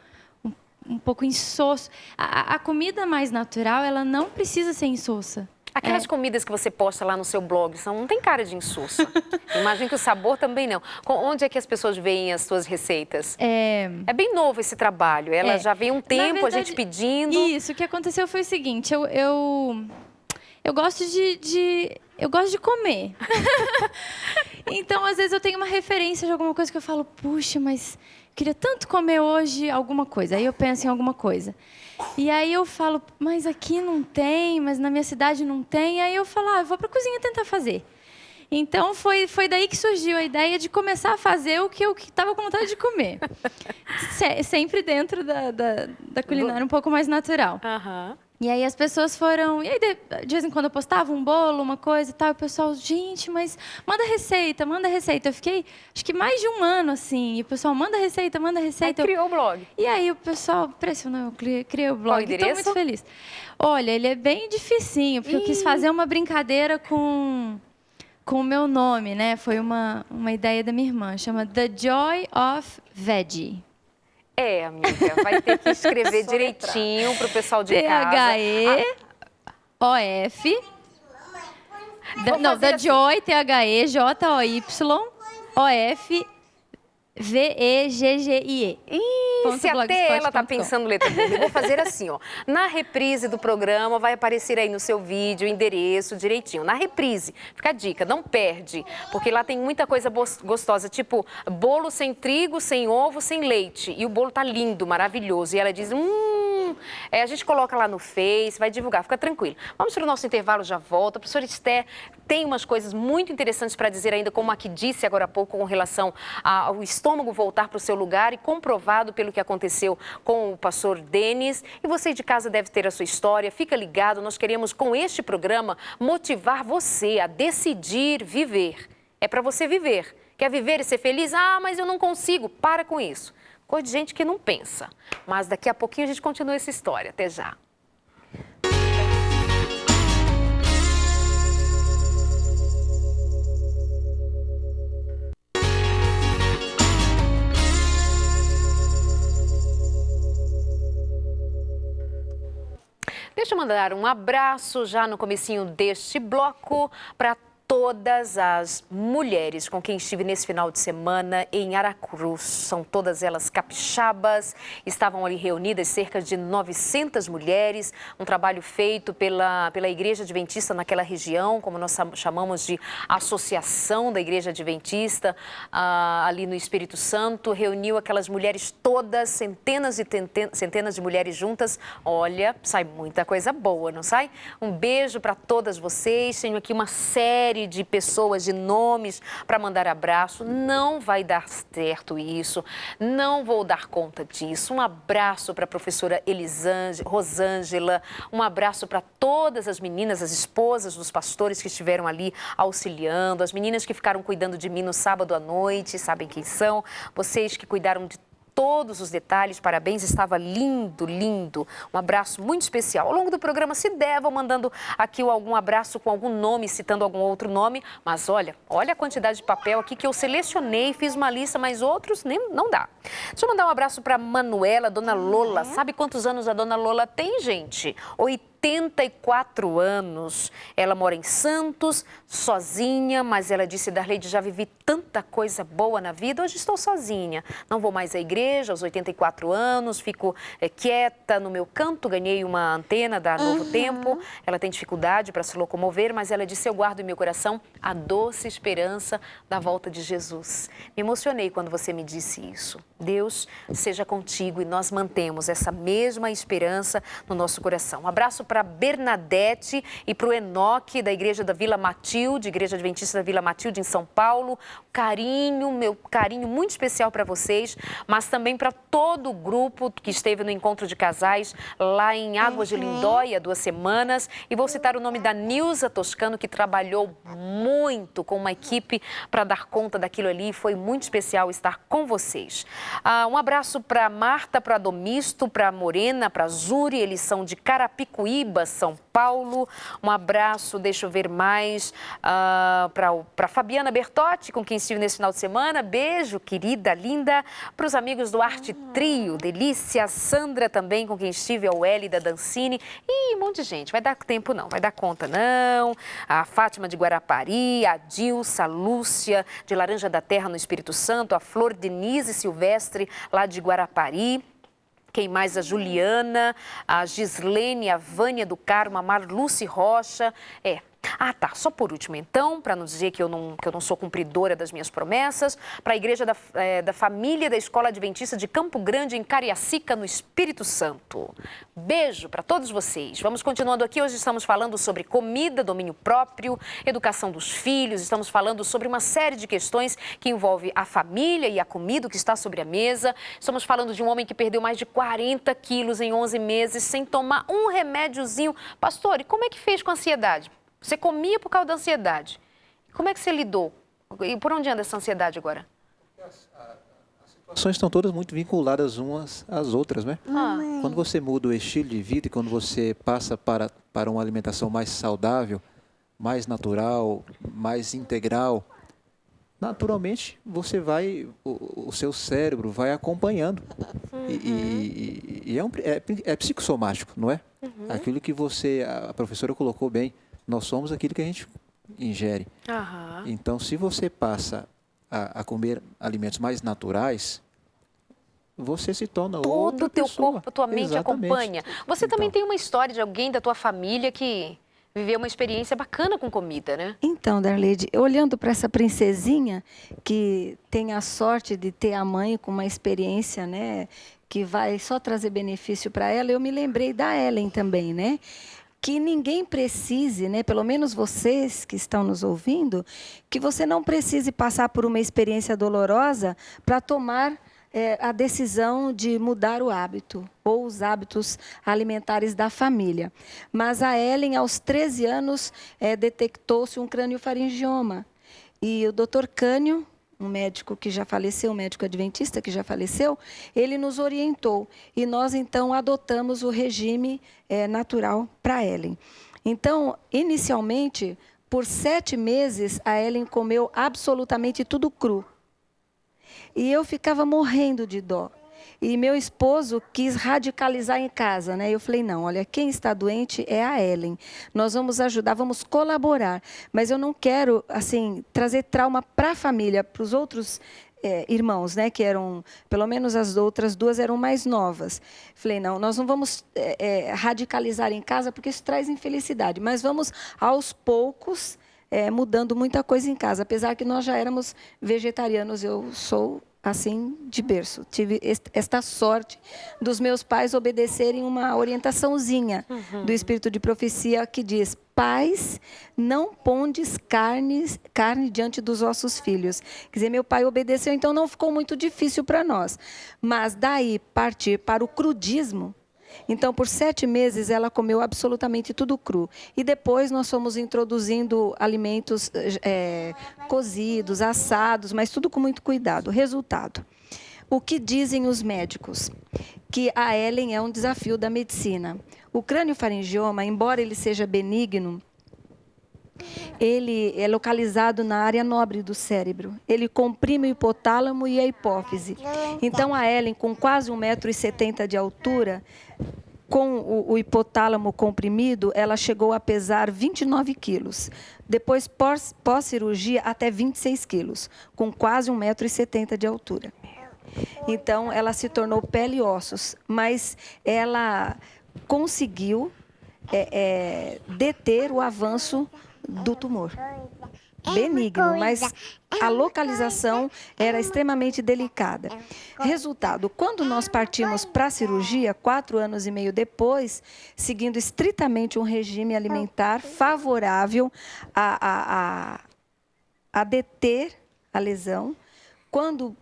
um pouco insosso. A comida mais natural, ela não precisa ser insossa. Aquelas comidas que você posta lá no seu blog, não tem cara de insossa. Imagino que o sabor também não. Onde é que as pessoas veem as suas receitas? É bem novo esse trabalho. Ela já vem um tempo, verdade, a gente pedindo. Isso, o que aconteceu foi o seguinte, eu gosto eu gosto de comer. Então, às vezes, eu tenho uma referência de alguma coisa que eu falo, puxa, mas eu queria tanto comer hoje alguma coisa. Aí eu penso em alguma coisa. E aí eu falo, mas aqui não tem, mas na minha cidade não tem. Aí eu falo, eu vou para a cozinha tentar fazer. Então, foi daí que surgiu a ideia de começar a fazer o que eu estava com vontade de comer. Sempre dentro da culinária um pouco mais natural. Aham. E aí as pessoas foram... E aí, de vez em quando, eu postava um bolo, uma coisa e tal. E o pessoal, gente, mas manda receita, manda receita. Eu fiquei, acho que mais de um ano, assim. E o pessoal, manda receita, manda receita. Aí criou o blog. E aí o pessoal pressionou, eu criei o blog. Qual o endereço? Estou muito feliz. Olha, ele é bem dificinho, porque eu quis fazer uma brincadeira com o meu nome, né? Foi uma ideia da minha irmã. Chama The Joy of Veggie. Amiga, vai ter que escrever direitinho para o pessoal de casa. T-H-E-O-F. Não, The Joy, T-H-E-J-O-Y, O-F-V-E-G-G-I-E. Se até ela tá pensando letra bonita, eu vou fazer assim, ó. Na reprise do programa vai aparecer aí no seu vídeo o endereço direitinho. Na reprise, fica a dica, não perde, porque lá tem muita coisa gostosa, tipo bolo sem trigo, sem ovo, sem leite. E o bolo tá lindo, maravilhoso. E ela diz, a gente coloca lá no Face, vai divulgar, fica tranquilo. Vamos para o nosso intervalo, já volta. A professora Esther tem umas coisas muito interessantes para dizer ainda, como a que disse agora há pouco, com relação ao estômago voltar para o seu lugar e comprovado pelo que aconteceu com o pastor Denis. E você de casa deve ter a sua história, fica ligado, nós queremos com este programa motivar você a decidir viver. É para você viver. Quer viver e ser feliz? Mas eu não consigo. Para com isso. Coisa de gente que não pensa. Mas daqui a pouquinho a gente continua essa história. Até já. Deixa eu mandar um abraço já no comecinho deste bloco para todas as mulheres com quem estive nesse final de semana em Aracruz. São todas elas capixabas, estavam ali reunidas cerca de 900 mulheres, um trabalho feito pela Igreja Adventista naquela região, como nós chamamos de Associação da Igreja Adventista, ali no Espírito Santo, reuniu aquelas mulheres todas, centenas de mulheres juntas. Olha, sai muita coisa boa, não sai? Um beijo para todas vocês, tenho aqui uma série de pessoas, de nomes para mandar abraço. Não vai dar certo isso, não vou dar conta disso. Um abraço para a professora Rosângela, um abraço para todas as meninas, as esposas dos pastores que estiveram ali auxiliando, as meninas que ficaram cuidando de mim no sábado à noite, sabem quem são? Vocês que cuidaram de todos os detalhes, parabéns, estava lindo, lindo. Um abraço muito especial. Ao longo do programa, se der, vou mandando aqui algum abraço com algum nome, citando algum outro nome. Mas olha a quantidade de papel aqui que eu selecionei, fiz uma lista, mas outros nem, não dá. Deixa eu mandar um abraço para Manuela, Dona Lola. Sabe quantos anos a Dona Lola tem, gente? 84 anos. Ela mora em Santos, sozinha, mas ela disse, Darleide, já vivi tanta coisa boa na vida, hoje estou sozinha. Não vou mais à igreja aos 84 anos, fico quieta no meu canto, ganhei uma antena da Novo Tempo. Ela tem dificuldade para se locomover, mas ela disse, eu guardo em meu coração a doce esperança da volta de Jesus. Me emocionei quando você me disse isso. Deus seja contigo e nós mantemos essa mesma esperança no nosso coração. Um abraço para Bernadette e para o Enoque da Igreja da Vila Matilde, Igreja Adventista da Vila Matilde em São Paulo. Meu carinho muito especial para vocês, mas também para todo o grupo que esteve no encontro de casais lá em Águas de Lindóia, 2 semanas. E vou citar o nome da Nilza Toscano, que trabalhou muito com uma equipe para dar conta daquilo ali. Foi muito especial estar com vocês. Um abraço para Marta, para Domisto, para Morena, para Zuri, eles são de Carapicuíba, Guaíba, São Paulo. Um abraço, deixa eu ver mais, para Fabiana Bertotti, com quem estive nesse final de semana. Beijo, querida, linda. Para os amigos do Arte Trio, Delícia, Sandra também, com quem estive, a Wélida Dancini. E um monte de gente, vai dar tempo não, vai dar conta não. A Fátima de Guarapari, a Dilsa, a Lúcia de Laranja da Terra, no Espírito Santo, a Flor Denise Silvestre, lá de Guarapari. Quem mais? A Juliana, a Gislene, a Vânia do Carmo, a Marluce Rocha. Tá, só por último então, para não dizer que eu não sou cumpridora das minhas promessas, para a Igreja da Família da Escola Adventista de Campo Grande, em Cariacica, no Espírito Santo. Beijo para todos vocês. Vamos continuando aqui, hoje estamos falando sobre comida, domínio próprio, educação dos filhos, estamos falando sobre uma série de questões que envolve a família e a comida que está sobre a mesa. Estamos falando de um homem que perdeu mais de 40 quilos em 11 meses sem tomar um remédiozinho. Pastor, e como é que fez com a ansiedade? Você comia por causa da ansiedade. Como é que você lidou? E por onde anda essa ansiedade agora? As situações estão todas muito vinculadas umas às outras, né? Quando você muda o estilo de vida e quando você passa para uma alimentação mais saudável, mais natural, mais integral, naturalmente você o seu cérebro vai acompanhando. E é psicossomático, não é? Aquilo que a professora colocou bem. Nós somos aquilo que a gente ingere. Então, se você passa a comer alimentos mais naturais, você se torna outra pessoa. Todo o teu corpo, a tua mente acompanha. Você também tem uma história de alguém da tua família que viveu uma experiência bacana com comida, né? Então, Darleide, olhando para essa princesinha que tem a sorte de ter a mãe com uma experiência, né, que vai só trazer benefício para ela, eu me lembrei da Ellen também, né? Que ninguém precise, né, pelo menos vocês que estão nos ouvindo, que você não precise passar por uma experiência dolorosa para tomar a decisão de mudar o hábito ou os hábitos alimentares da família. Mas a Ellen, aos 13 anos, detectou-se um craniofaringioma. E o Dr. Cânio, um médico que já faleceu, um médico adventista que já faleceu, ele nos orientou e nós então adotamos o regime natural para a Ellen. Então, inicialmente, por 7 meses, a Ellen comeu absolutamente tudo cru. E eu ficava morrendo de dó. E meu esposo quis radicalizar em casa, né? Eu falei, não, olha, quem está doente é a Ellen. Nós vamos ajudar, vamos colaborar. Mas eu não quero, assim, trazer trauma para a família, para os outros irmãos, né? Que eram, pelo menos as outras 2 eram mais novas. Falei, não, nós não vamos radicalizar em casa, porque isso traz infelicidade. Mas vamos, aos poucos, mudando muita coisa em casa. Apesar que nós já éramos vegetarianos, eu sou assim, de berço. Tive esta sorte dos meus pais obedecerem uma orientaçãozinha do Espírito de Profecia que diz: pais, não pondes carne diante dos vossos filhos. Quer dizer, meu pai obedeceu, então não ficou muito difícil para nós. Mas daí partir para o crudismo. Então, por 7 meses, ela comeu absolutamente tudo cru. E depois nós fomos introduzindo alimentos cozidos, assados, mas tudo com muito cuidado. Resultado: o que dizem os médicos? Que a Ellen é um desafio da medicina. O craniofaringioma, embora ele seja benigno, ele é localizado na área nobre do cérebro. Ele comprime o hipotálamo e a hipófise. Então, a Ellen, com quase 1,70 m de altura, com o hipotálamo comprimido, ela chegou a pesar 29 quilos. Depois, pós-cirurgia, até 26 quilos, com quase 1,70 m de altura. Então, ela se tornou pele e ossos, mas ela conseguiu deter o avanço do tumor. Benigno, mas a localização era extremamente delicada. Resultado: quando nós partimos para a cirurgia, 4 anos e meio depois, seguindo estritamente um regime alimentar favorável a deter a lesão, quando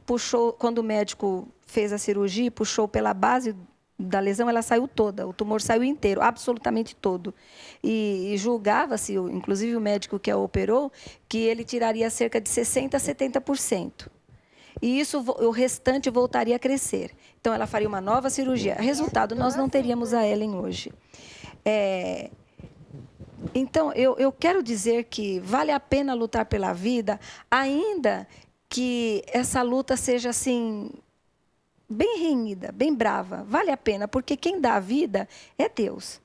o médico fez a cirurgia e puxou pela base da lesão, ela saiu toda, o tumor saiu inteiro, absolutamente todo. E julgava-se, inclusive o médico que a operou, que ele tiraria cerca de 60% a 70%. E o restante voltaria a crescer. Então, ela faria uma nova cirurgia. Resultado, nós não teríamos a Ellen hoje. Então, eu quero dizer que vale a pena lutar pela vida, ainda que essa luta seja assim, bem renhida, bem brava. Vale a pena, porque quem dá a vida é Deus.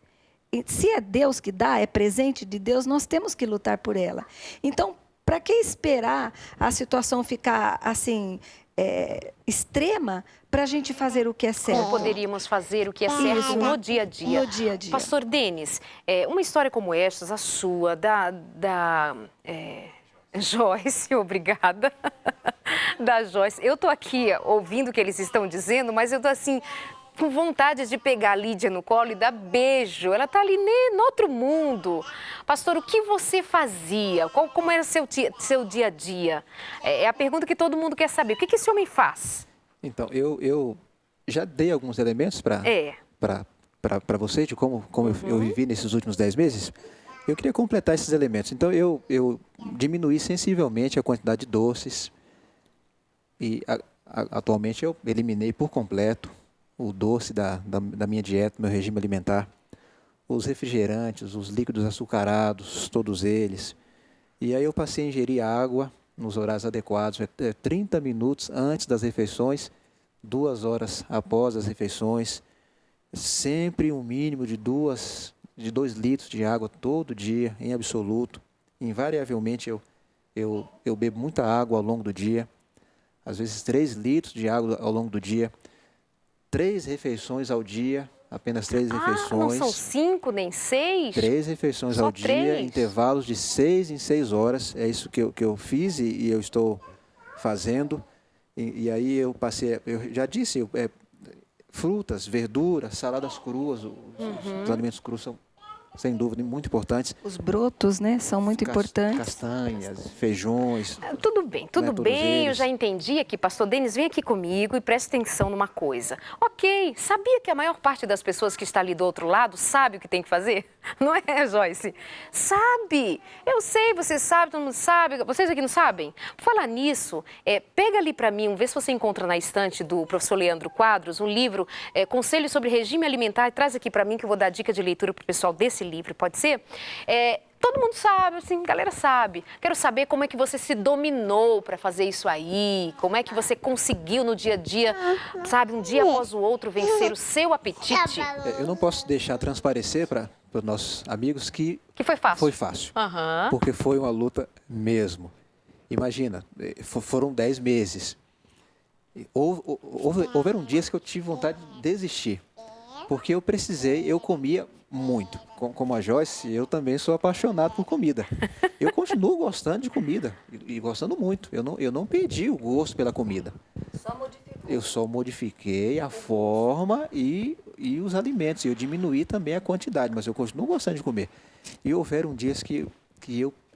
E se é Deus que dá, é presente de Deus, nós temos que lutar por ela. Então, para que esperar a situação ficar assim, extrema, para a gente fazer o que é certo? Como poderíamos fazer o que é certo no dia a dia? No dia a dia. Pastor Denis, uma história como esta, a sua, da Joyce, obrigada, da Joyce. Eu estou aqui ouvindo o que eles estão dizendo, mas eu estou assim, com vontade de pegar a Lídia no colo e dar beijo. Ela está ali no outro mundo. Pastor, o que você fazia? Como era seu dia a dia? É a pergunta que todo mundo quer saber. O que esse homem faz? Então, eu já dei alguns elementos para você de como eu vivi nesses últimos 10 meses. Eu queria completar esses elementos. Então, eu diminuí sensivelmente a quantidade de doces e atualmente eu eliminei por completo o doce da minha dieta, meu regime alimentar, os refrigerantes, os líquidos açucarados, todos eles. E aí eu passei a ingerir água nos horários adequados, 30 minutos antes das refeições, 2 horas após as refeições, sempre um mínimo de 2 litros de água todo dia, em absoluto. Invariavelmente eu bebo muita água ao longo do dia, às vezes 3 litros de água ao longo do dia, 3 refeições ao dia, apenas 3 refeições. Não são 5 nem 6? 3 refeições Só ao dia, 3? intervalos de 6 em 6 horas. É isso que eu fiz e eu estou fazendo. E aí eu já disse, frutas, verduras, saladas cruas, os alimentos crus são, sem dúvida, muito importantes. Os brotos, né, são muito importantes. Castanhas, feijões. Tudo bem, todos eu eles. já entendi aqui. Pastor Denis, vem aqui comigo e preste atenção numa coisa. Ok, sabia que a maior parte das pessoas que está ali do outro lado sabe o que tem que fazer? Não é, Joyce? Sabe! Eu sei, você sabe, todo mundo sabe. Vocês aqui não sabem? Por falar nisso, pega ali para mim, vê se você encontra na estante do professor Leandro Quadros, um livro, Conselhos sobre Regime Alimentar, e traz aqui para mim que eu vou dar dica de leitura para o pessoal desse livro, pode ser? Todo mundo sabe, assim, a galera sabe. Quero saber como é que você se dominou para fazer isso aí, como é que você conseguiu no dia a dia, sabe, um dia após o outro, vencer o seu apetite. Eu não posso deixar transparecer para os nossos amigos que foi fácil. Foi fácil, porque foi uma luta mesmo. Imagina, foram 10 meses. Houveram dias que eu tive vontade de desistir, porque eu comia muito. Como a Joyce, eu também sou apaixonado por comida. Eu continuo gostando de comida e gostando muito. Eu não perdi o gosto pela comida. Eu só modifiquei a forma e os alimentos. Eu diminuí também a quantidade, mas eu continuo gostando de comer. E houveram dias que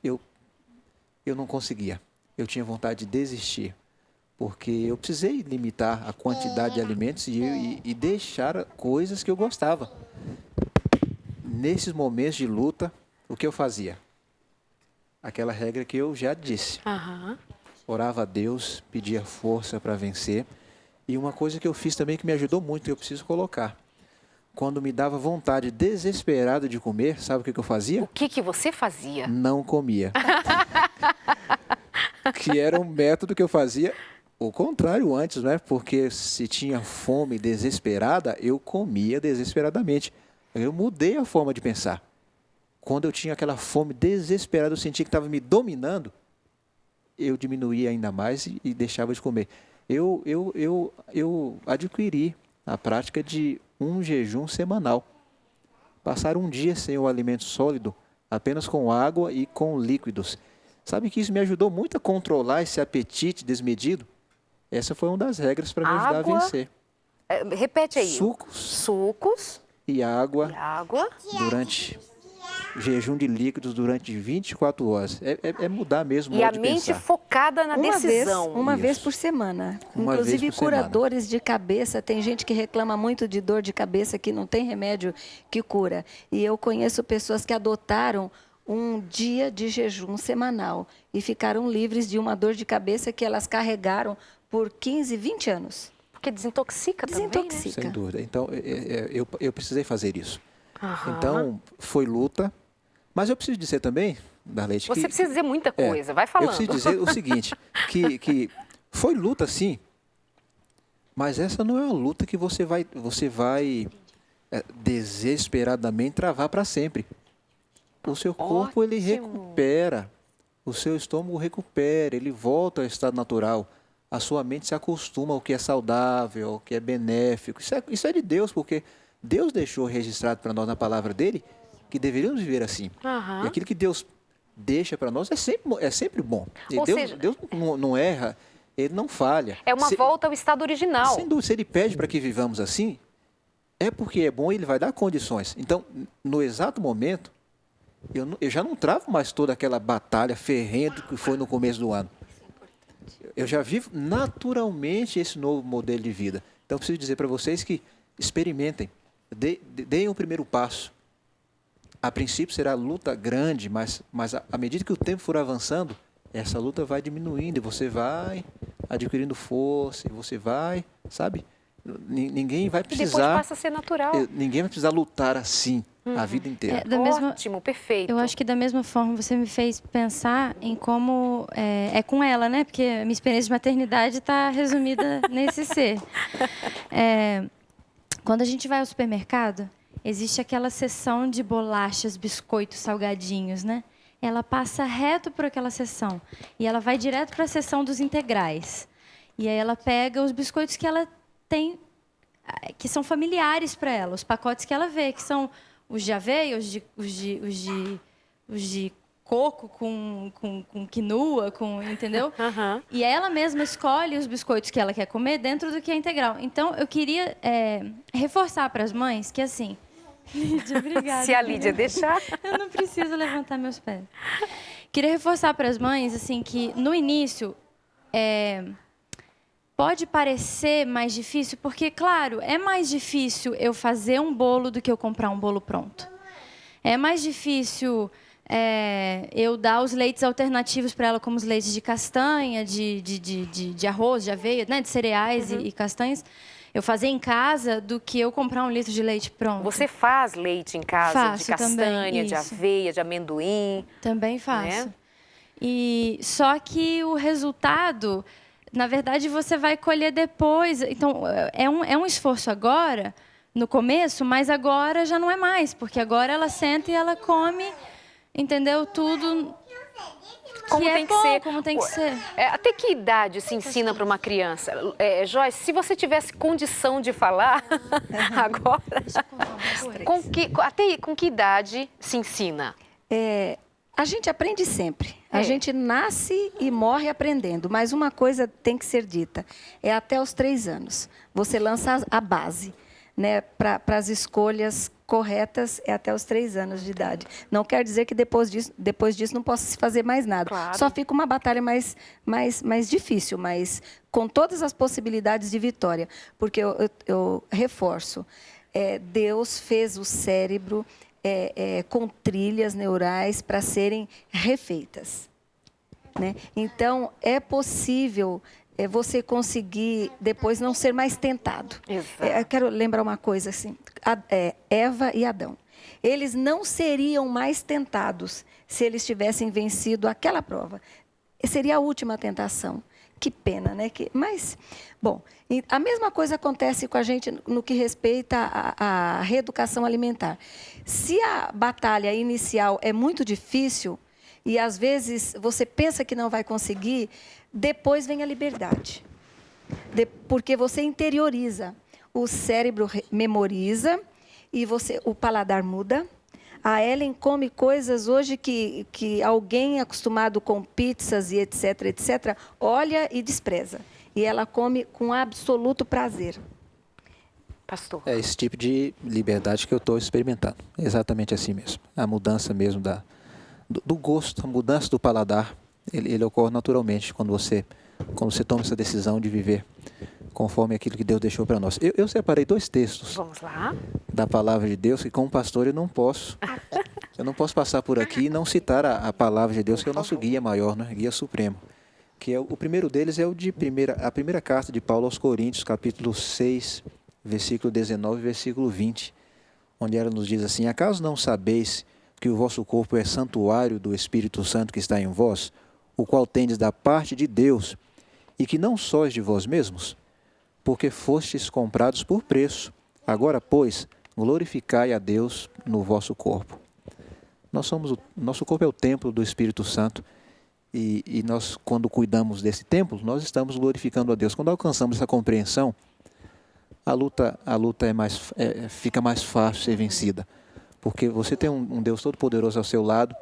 eu não conseguia. Eu tinha vontade de desistir, porque eu precisei limitar a quantidade de alimentos e deixar coisas que eu gostava. Nesses momentos de luta, o que eu fazia? Aquela regra que eu já disse. Orava a Deus, pedia força para vencer. E uma coisa que eu fiz também que me ajudou muito, eu preciso colocar. Quando me dava vontade desesperada de comer, sabe o que eu fazia? O que você fazia? Não comia. Que era um método que eu fazia o contrário antes, né? Porque se tinha fome desesperada, eu comia desesperadamente. Eu mudei a forma de pensar. Quando eu tinha aquela fome desesperada, eu sentia que estava me dominando, eu diminuía ainda mais e deixava de comer. Eu adquiri a prática de um jejum semanal. Passar um dia sem o alimento sólido, apenas com água e com líquidos. Sabe que isso me ajudou muito a controlar esse apetite desmedido? Essa foi uma das regras para me ajudar a vencer. Repete aí. Sucos. E água durante jejum de líquidos durante 24 horas. É mudar mesmo o modo de pensar. E a mente focada na decisão. Uma vez por semana. Inclusive curadores de cabeça. Tem gente que reclama muito de dor de cabeça que não tem remédio que cura. E eu conheço pessoas que adotaram um dia de jejum semanal e ficaram livres de uma dor de cabeça que elas carregaram por 15, 20 anos. Porque desintoxica também, né? Sem dúvida. Então, eu precisei fazer isso. Aham. Então, foi luta. Mas eu preciso dizer também, Darlete, Você precisa dizer muita coisa, vai eu falando. preciso dizer o seguinte, que foi luta sim, mas essa não é uma luta que você vai desesperadamente travar para sempre. O seu corpo, ele Ótimo. recupera, o seu estômago recupera, ele volta ao estado natural. A sua mente se acostuma ao que é saudável, ao que é benéfico. Isso é de Deus, porque Deus deixou registrado para nós na palavra dele que deveríamos viver assim. Aham. E aquilo que Deus deixa para nós é sempre bom. E Ou Deus, seja- Deus não erra, ele não falha. É uma volta ao estado original. Sem dúvida, se ele pede para que vivamos assim, é porque é bom e ele vai dar condições. Então, no exato momento, eu já não travo mais toda aquela batalha ferrenha que foi no começo do ano. Eu já vivo naturalmente esse novo modelo de vida. Então, eu preciso dizer para vocês que experimentem, deem o primeiro passo. A princípio será luta grande, mas à medida que o tempo for avançando, essa luta vai diminuindo e você vai adquirindo força, e você vai, sabe? Ninguém vai E depois precisar, passa a ser natural. ninguém vai precisar lutar assim a vida inteira. Ótimo, perfeito. Eu acho que da mesma forma você me fez pensar em como é com ela, né? Porque a minha experiência de maternidade está resumida nesse ser. Quando a gente vai ao supermercado, existe aquela seção de bolachas, biscoitos, salgadinhos, né? Ela passa reto por aquela seção e ela vai direto para a seção dos integrais. E aí ela pega os biscoitos que ela tem, que são familiares para ela, os pacotes que ela vê, que são os de aveia, os de coco com quinua, entendeu? Aham. E ela mesma escolhe os biscoitos que ela quer comer dentro do que é integral. Então, eu queria reforçar para as mães que, assim... Lídia, obrigada. Se a Lídia deixar. Eu não preciso levantar meus pés. Queria reforçar para as mães, assim, que no início... pode parecer mais difícil, porque, claro, é mais difícil eu fazer um bolo do que eu comprar um bolo pronto. É mais difícil eu dar os leites alternativos para ela, como os leites de castanha, de arroz, de aveia, né, de cereais e castanhas, eu fazer em casa do que eu comprar 1 litro de leite pronto. Você faz leite em casa Faço de castanha, também, de isso. aveia, de amendoim? Também faço. Né? E só que o resultado, na verdade, você vai colher depois. Então, é um esforço agora, no começo, mas agora já não é mais, porque agora ela senta e ela come, entendeu? Tudo Como que tem é que bom, ser. como tem que ser. Até que idade se ensina para uma criança? Joyce, se você tivesse condição de falar agora, com que idade se ensina? A gente aprende sempre. A gente nasce e morre aprendendo. Mas uma coisa tem que ser dita. É até os 3 anos. Você lança a base, né, para as escolhas corretas, é até os 3 anos de idade. Não quer dizer que depois disso não possa se fazer mais nada. Claro. Só fica uma batalha mais difícil, mas com todas as possibilidades de vitória. Porque eu reforço, Deus fez o cérebro com trilhas neurais para serem refeitas, né? Então, é possível você conseguir depois não ser mais tentado. Exato. Eu quero lembrar uma coisa assim, Eva e Adão. Eles não seriam mais tentados se eles tivessem vencido aquela prova. Seria a última tentação. Que pena, né? Mas, bom, a mesma coisa acontece com a gente no que respeita à reeducação alimentar. Se a batalha inicial é muito difícil e, às vezes, você pensa que não vai conseguir, depois vem a liberdade. Porque você interioriza. O cérebro memoriza e o paladar muda. A Ellen come coisas hoje que alguém acostumado com pizzas e etc., olha e despreza. E ela come com absoluto prazer. Pastor. É esse tipo de liberdade que eu estou experimentando. É exatamente assim mesmo. A mudança mesmo do gosto, a mudança do paladar, ele ocorre naturalmente quando você toma essa decisão de viver conforme aquilo que Deus deixou para nós. Eu separei 2 textos Vamos lá. da palavra de Deus que, como pastor, eu não posso passar por aqui e não citar a palavra de Deus, que é o nosso guia maior, né? Guia supremo. Que o primeiro deles é a primeira carta de Paulo aos Coríntios, capítulo 6, versículo 19 e versículo 20, onde ela nos diz assim: acaso não sabeis que o vosso corpo é santuário do Espírito Santo que está em vós, o qual tendes da parte de Deus, e que não sois de vós mesmos? Porque fostes comprados por preço. Agora, pois, glorificai a Deus no vosso corpo. Nosso corpo é o templo do Espírito Santo, e nós, quando cuidamos desse templo, nós estamos glorificando a Deus. Quando alcançamos essa compreensão, a luta fica mais fácil ser vencida, porque você tem um Deus todo-poderoso ao seu lado,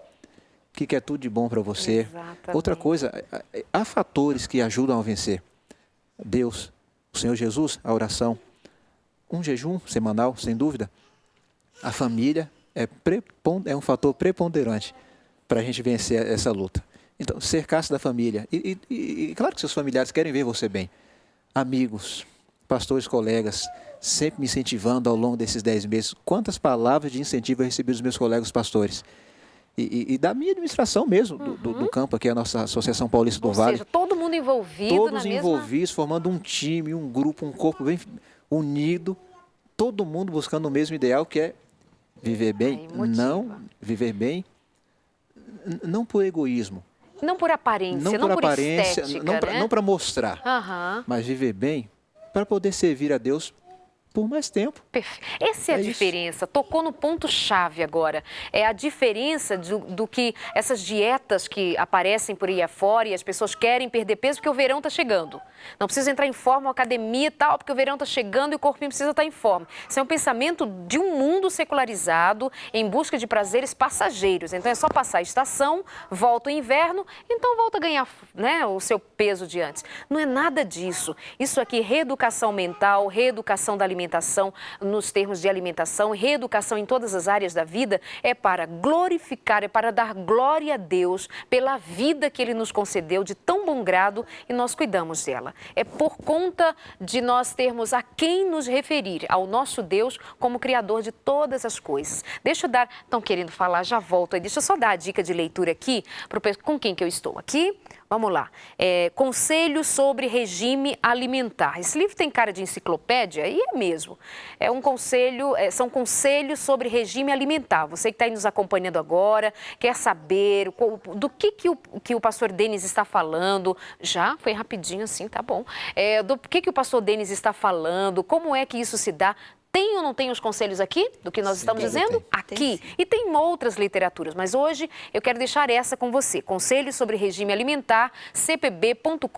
que quer tudo de bom para você. Exatamente. Outra coisa, há fatores que ajudam a vencer. Deus, o Senhor Jesus, a oração, um jejum semanal, sem dúvida. A família é um fator preponderante para a gente vencer essa luta. Então, cercar-se da família. E claro que seus familiares querem ver você bem. Amigos, pastores, colegas, sempre me incentivando ao longo desses 10 meses. Quantas palavras de incentivo eu recebi dos meus colegas pastores. E da minha administração mesmo, do campo, aqui é a nossa Associação Paulista do Vale. Ou seja, todo mundo envolvido Todos na envolvidos, formando um time, um grupo, um corpo bem unido. Todo mundo buscando o mesmo ideal, que é viver bem. Não por egoísmo. Não por aparência, não por estética, não para mostrar, mas viver bem para poder servir a Deus por mais tempo. Essa é a diferença. Tocou no ponto-chave agora. É a diferença do que essas dietas que aparecem por aí afora e as pessoas querem perder peso porque o verão está chegando. Não precisa entrar em forma, academia e tal, porque o verão está chegando e o corpinho precisa estar em forma. Isso é um pensamento de um mundo secularizado em busca de prazeres passageiros. Então é só passar a estação, volta o inverno, então volta a ganhar, né, o seu peso de antes. Não é nada disso. Isso aqui, reeducação mental, reeducação da alimentação, nos termos de alimentação, reeducação em todas as áreas da vida, é para glorificar, é para dar glória a Deus pela vida que Ele nos concedeu de tão bom grado e nós cuidamos dela. É por conta de nós termos a quem nos referir, ao nosso Deus como Criador de todas as coisas. Deixa eu dar, estão querendo falar, já volto aí, deixa eu só dar a dica de leitura aqui, com quem que eu estou aqui. Vamos lá. Conselhos sobre regime alimentar. Esse livro tem cara de enciclopédia e é mesmo. São conselhos sobre regime alimentar. Você que está aí nos acompanhando agora, quer saber do que o pastor Denis está falando. Já? Foi rapidinho assim, tá bom. Do que o pastor Denis está falando, como é que isso se dá. Tem ou não tem os conselhos aqui, do que nós estamos dizendo? Tem. Aqui. E tem outras literaturas, mas hoje eu quero deixar essa com você. Conselhos sobre regime alimentar, cpb.com.br.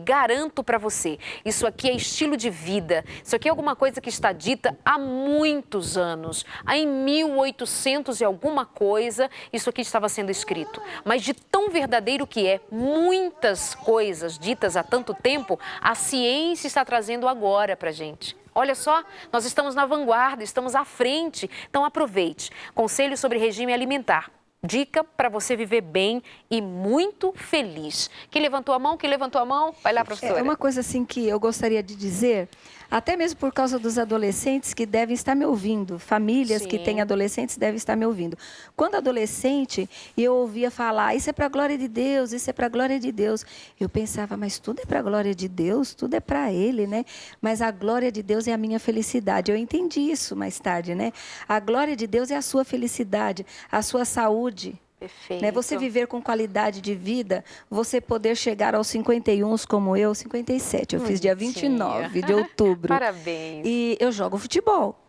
Garanto para você, isso aqui é estilo de vida. Isso aqui é alguma coisa que está dita há muitos anos. Em 1800 e alguma coisa, isso aqui estava sendo escrito. Mas de tão verdadeiro que é, muitas coisas ditas há tanto tempo, a ciência está trazendo agora para a gente. Olha só, nós estamos na vanguarda, estamos à frente, então aproveite. Conselho sobre regime alimentar. Dica para você viver bem e muito feliz. Quem levantou a mão? Vai lá, professora. É uma coisa assim que eu gostaria de dizer, até mesmo por causa dos adolescentes que devem estar me ouvindo, famílias que têm adolescentes devem estar me ouvindo. Quando adolescente, eu ouvia falar, isso é para a glória de Deus, isso é para a glória de Deus. Eu pensava, mas tudo é para a glória de Deus, tudo é para Ele, né? Mas a glória de Deus é a minha felicidade. Eu entendi isso mais tarde, né? A glória de Deus é a sua felicidade, a sua saúde. Perfeito. Né? Você viver com qualidade de vida, você poder chegar aos 51 como eu, 57. Eu fiz dia 29 de outubro. Parabéns. E eu jogo futebol.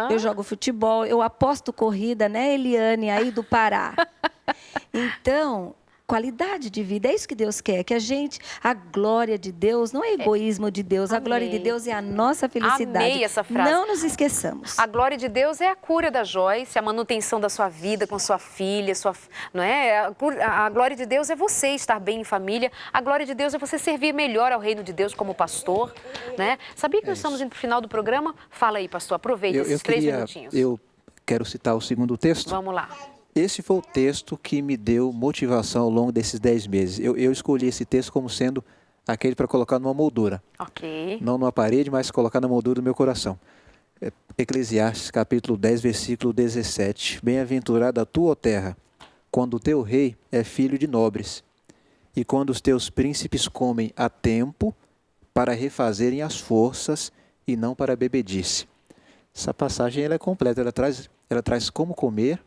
Eu jogo futebol, eu aposto corrida, né, Eliane, aí do Pará. Então, qualidade de vida, é isso que Deus quer, que a glória de Deus não é egoísmo de Deus, a glória de Deus é a nossa felicidade. Amei essa frase. Não nos esqueçamos. A glória de Deus é a cura da Joyce, a manutenção da sua vida com sua filha, não é? A glória de Deus é você estar bem em família, a glória de Deus é você servir melhor ao reino de Deus como pastor, né? Sabia que nós estamos indo para o final do programa? Fala aí, pastor, aproveita esses 3 minutinhos. Eu quero citar o segundo texto. Vamos lá. Esse foi o texto que me deu motivação ao longo desses 10 meses. Eu escolhi esse texto como sendo aquele para colocar numa moldura. Ok. Não numa parede, mas colocar na moldura do meu coração. Eclesiastes, capítulo 10, versículo 17. Bem-aventurada a tua terra, quando o teu rei é filho de nobres, e quando os teus príncipes comem a tempo para refazerem as forças e não para bebedice. Essa passagem ela é completa, ela traz como comer,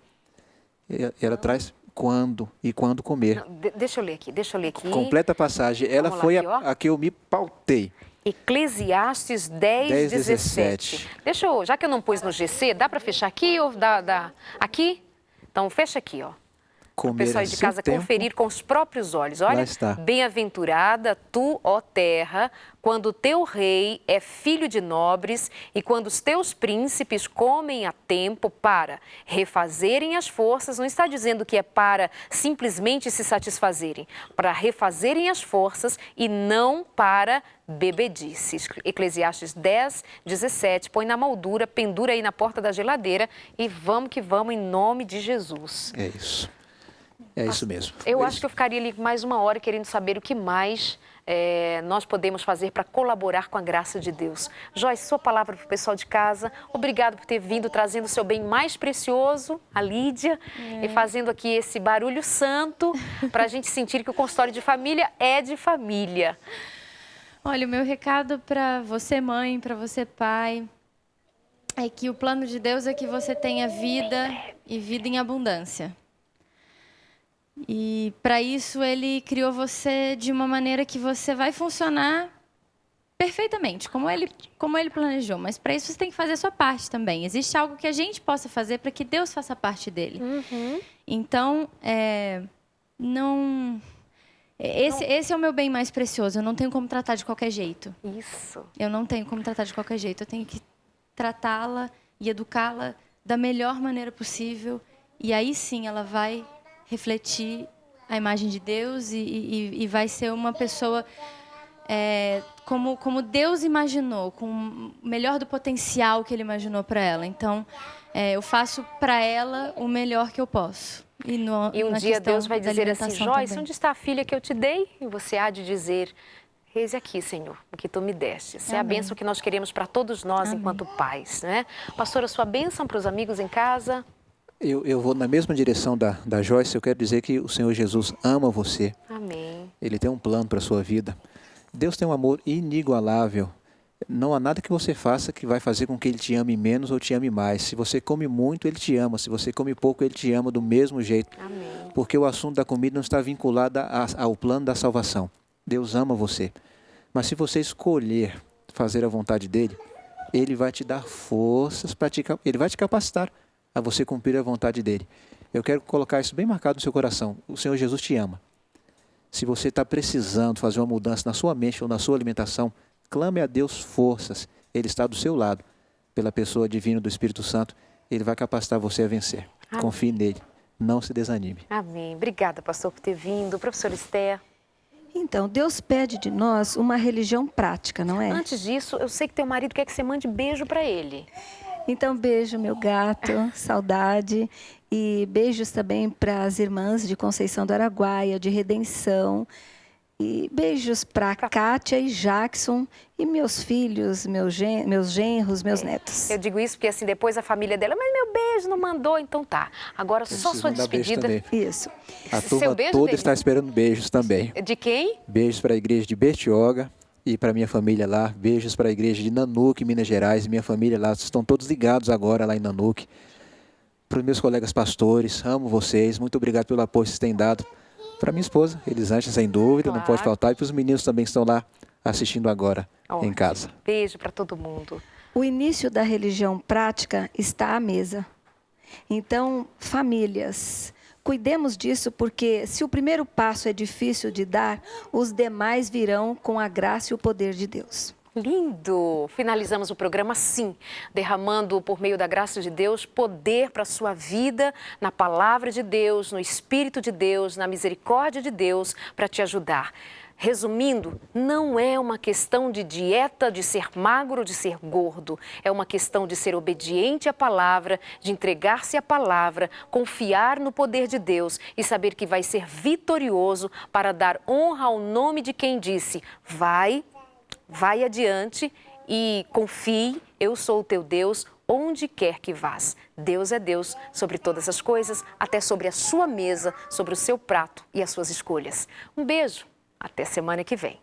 ela traz quando e quando comer. Não, deixa eu ler aqui. Completa a passagem, ela Vamos lá, foi aqui, ó. a que eu me pautei. Eclesiastes 10, 17. Deixa eu, já que eu não pus no GC, dá para fechar aqui ou dá aqui? Então fecha aqui, ó. Para o Comer pessoal a de seu casa tempo. conferir com os próprios olhos. Lá Olha, está. bem-aventurada tu, ó terra, quando o teu rei é filho de nobres e quando os teus príncipes comem a tempo para refazerem as forças. Não está dizendo que é para simplesmente se satisfazerem, para refazerem as forças e não para bebedices. Eclesiastes 10, 17. Põe na moldura, pendura aí na porta da geladeira e vamos que vamos em nome de Jesus. É isso. É isso mesmo. Eu acho que eu ficaria ali mais uma hora querendo saber o que mais nós podemos fazer para colaborar com a graça de Deus. Joyce, sua palavra para o pessoal de casa. Obrigado por ter vindo, trazendo o seu bem mais precioso, a Lídia, e fazendo aqui esse barulho santo para a gente sentir que o consultório de família é de família. Olha, o meu recado para você, mãe, para você, pai, é que o plano de Deus é que você tenha vida e vida em abundância. E para isso ele criou você de uma maneira que você vai funcionar perfeitamente, como ele planejou. Mas para isso você tem que fazer a sua parte também. Existe algo que a gente possa fazer para que Deus faça parte dele. Então, esse é o meu bem mais precioso. Eu não tenho como tratar de qualquer jeito. Isso. Eu não tenho como tratar de qualquer jeito. Eu tenho que tratá-la e educá-la da melhor maneira possível. E aí sim ela vai refletir a imagem de Deus e vai ser uma pessoa como Deus imaginou, com o melhor do potencial que Ele imaginou para ela. Então, eu faço para ela o melhor que eu posso. E um na dia Deus vai da dizer assim, alimentação Joyce, também. onde está a filha que eu te dei? E você há de dizer, eis aqui, Senhor, o que tu me deste. Essa é a bênção que nós queremos para todos nós enquanto pais, né? Pastora, sua bênção para os amigos em casa? Eu vou na mesma direção da Joyce. Eu quero dizer que o Senhor Jesus ama você. Amém. Ele tem um plano para a sua vida. Deus tem um amor inigualável. Não há nada que você faça que vai fazer com que Ele te ame menos ou te ame mais. Se você come muito, Ele te ama. Se você come pouco, Ele te ama do mesmo jeito. Amém. Porque o assunto da comida não está vinculado ao plano da salvação. Deus ama você. Mas se você escolher fazer a vontade dEle, Ele vai te dar forças, Ele vai te capacitar a você cumprir a vontade dEle. Eu quero colocar isso bem marcado no seu coração. O Senhor Jesus te ama. Se você está precisando fazer uma mudança na sua mente ou na sua alimentação, clame a Deus forças. Ele está do seu lado. Pela pessoa divina do Espírito Santo, Ele vai capacitar você a vencer. Amém. Confie nele. Não se desanime. Amém. Obrigada, pastor, por ter vindo. Professora Esther. Então, Deus pede de nós uma religião prática, não é? Antes disso, eu sei que teu marido quer que você mande beijo para ele. Então, beijo, meu gato, saudade. E beijos também para as irmãs de Conceição do Araguaia, de Redenção. E beijos para Kátia e Jackson e meus filhos, meus genros, meus netos. Eu digo isso porque assim, depois a família dela, mas meu beijo não mandou, então tá. Agora só sua despedida. Isso. A Seu turma beijo, toda Denise? está esperando beijos também. De quem? Beijos para a igreja de Bertioga e para minha família lá. Beijos para a igreja de Nanuque, Minas Gerais. Minha família lá, estão todos ligados agora lá em Nanuque. Para os meus colegas pastores, amo vocês. Muito obrigado pelo apoio que vocês têm dado. Para minha esposa, Elisângela, sem dúvida, não pode faltar. E para os meninos também que estão lá assistindo agora em casa. Beijo para todo mundo. O início da religião prática está à mesa. Então, famílias, cuidemos disso, porque se o primeiro passo é difícil de dar, os demais virão com a graça e o poder de Deus. Lindo! Finalizamos o programa assim, derramando por meio da graça de Deus poder para a sua vida, na palavra de Deus, no Espírito de Deus, na misericórdia de Deus para te ajudar. Resumindo, não é uma questão de dieta, de ser magro, de ser gordo. É uma questão de ser obediente à palavra, de entregar-se à palavra, confiar no poder de Deus e saber que vai ser vitorioso para dar honra ao nome de quem disse: vai adiante e confie, eu sou o teu Deus, onde quer que vás. Deus é Deus sobre todas as coisas, até sobre a sua mesa, sobre o seu prato e as suas escolhas. Um beijo, até semana que vem.